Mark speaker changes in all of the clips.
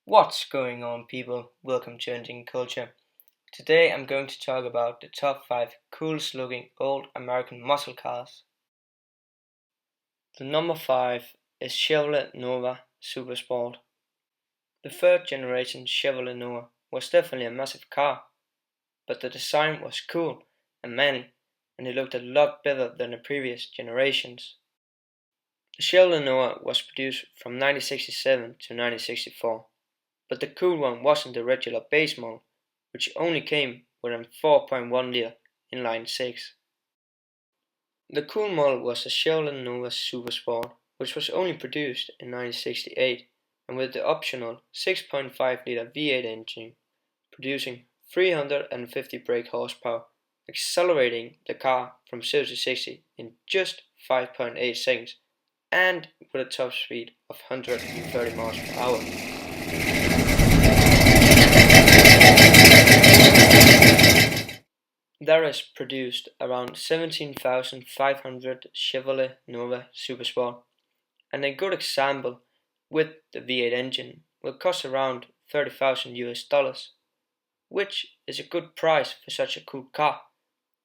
Speaker 1: What's going on, people? Welcome to Engine Culture. Today I'm going to talk about the top 5 coolest looking old American muscle cars. The number 5 is Chevrolet Nova Super Sport. The third generation Chevrolet Nova was definitely a massive car, but the design was cool and manly, and it looked a lot better than the previous generations. The Chevrolet Nova was produced from 1967 to 1964. But the cool one wasn't the regular base model, which only came with a 4.1 liter inline 6. The cool model was the Chevrolet Nova Super Sport, which was only produced in 1968 and with the optional 6.5 liter V8 engine, producing 350 brake horsepower, accelerating the car from 0 to 60 in just 5.8 seconds and with a top speed of 130 miles per hour. There is produced around 17,500 Chevrolet Nova Super Sport, and a good example with the V8 engine will cost around $30,000, which is a good price for such a cool car,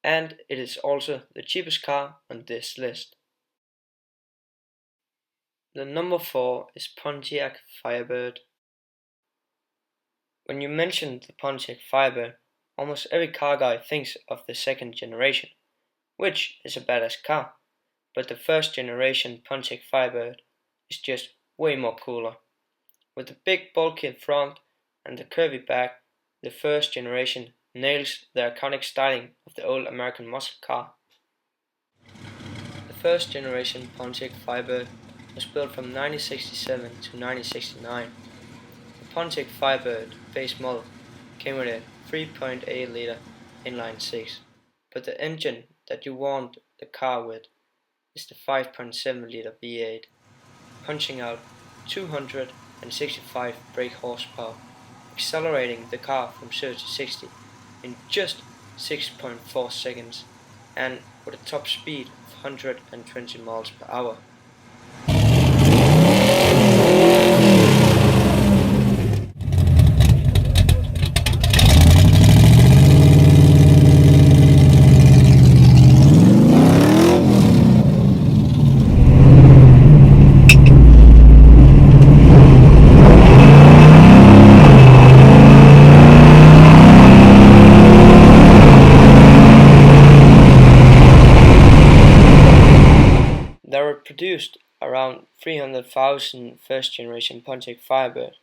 Speaker 1: and it is also the cheapest car on this list. The number 4 is Pontiac Firebird. When you mention the Pontiac Firebird, almost every car guy thinks of the second generation, which is a badass car, but the first generation Pontiac Firebird is just way more cooler. With the big bulky front and the curvy back, the first generation nails the iconic styling of the old American muscle car. The first generation Pontiac Firebird was built from 1967 to 1969. The Pontiac Firebird base model came with a 3.8 liter inline 6, but the engine that you want the car with is the 5.7 liter V8, punching out 265 brake horsepower, accelerating the car from 0 to 60 in just 6.4 seconds and with a top speed of 120 miles per hour. There were produced around 300,000 first generation Pontiac Firebird,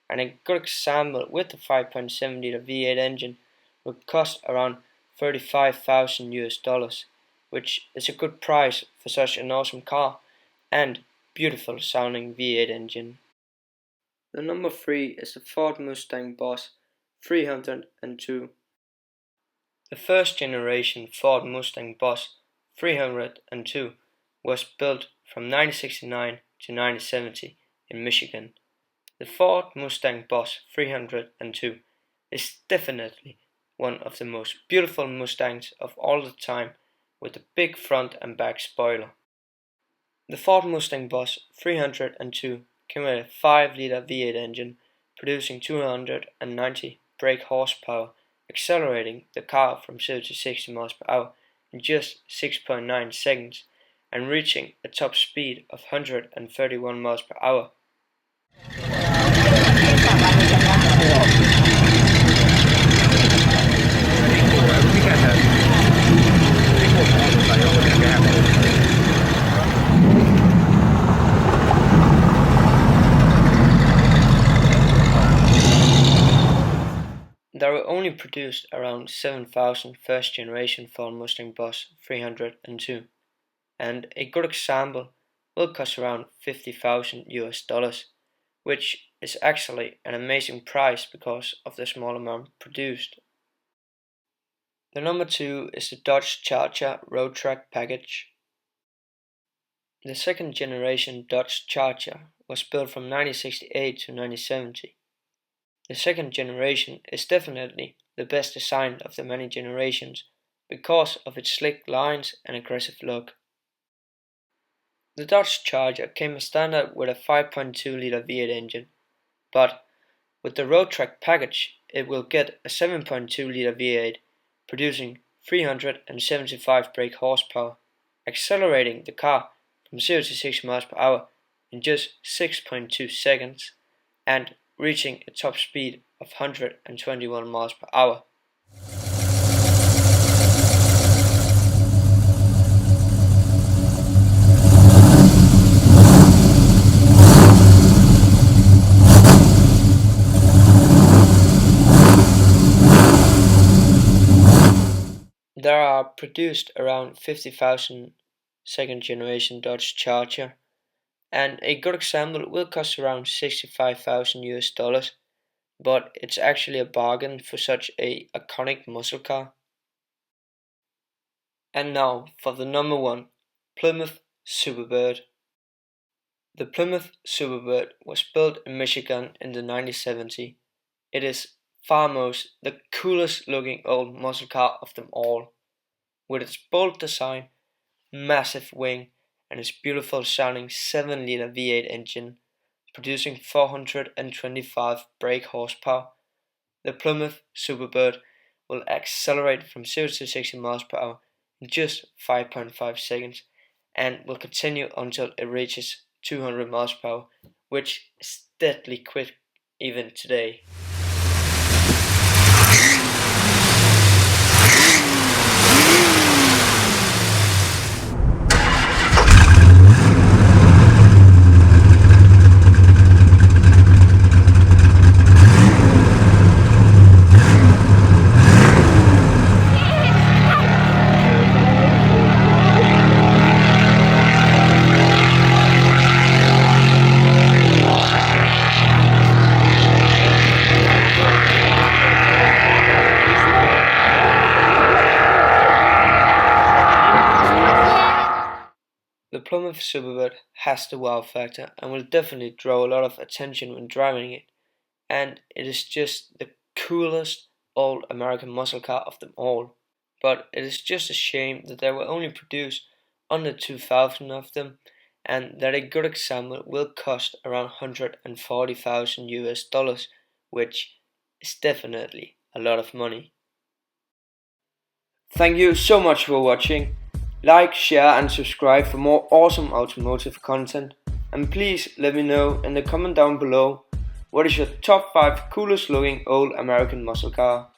Speaker 1: and a good example with the 5.7 liter V8 engine would cost around $35,000, which is a good price for such an awesome car and beautiful sounding V8 engine. The number 3 is the Ford Mustang Boss 302. The first generation Ford Mustang Boss 302 was built from 1969 to 1970 in Michigan. The Ford Mustang Boss 302 is definitely one of the most beautiful Mustangs of all the time, with a big front and back spoiler. The Ford Mustang Boss 302 came with a 5 liter V8 engine, producing 290 brake horsepower, accelerating the car from 0 to 60 miles per hour in just 6.9 seconds and reaching a top speed of 131 miles per hour. There were only produced around 7,000 first generation Ford Mustang Boss 302. And a good example will cost around $50,000, which is actually an amazing price because of the small amount produced. The number 2 is the Dodge Charger Road Track Package. The second generation Dodge Charger was built from 1968 to 1970. The second generation is definitely the best design of the many generations because of its slick lines and aggressive look. The Dodge Charger came as standard with a 5.2 liter V8 engine, but With the Roadtrack package, it will get a 7.2 liter V8, producing 375 brake horsepower, accelerating the car from 0 to 60 miles per hour in just 6.2 seconds, and reaching a top speed of 121 miles per hour. There are produced around 50,000 second generation Dodge Charger, and a good example will cost around $65,000, but it's actually a bargain for such a iconic muscle car. And now for the number 1, Plymouth Superbird. The Plymouth Superbird was built in Michigan in the 1970s. It is foremost the coolest looking old muscle car of them all. With its bold design, massive wing, and its beautiful sounding 7 liter V8 engine, producing 425 brake horsepower, the Plymouth Superbird will accelerate from 0 to 60 miles per hour in just 5.5 seconds and will continue until it reaches 200 miles per hour, which is deadly quick even today. The Plymouth Superbird has the wow factor and will definitely draw a lot of attention when driving it, and it is just the coolest old American muscle car of them all. But it is just a shame that there were only produced under 2,000 of them, and that a good example will cost around $140,000, which is definitely a lot of money. Thank you so much for watching. Like, share and subscribe for more awesome automotive content, and please let me know in the comment down below what is your top 5 coolest looking old American muscle car.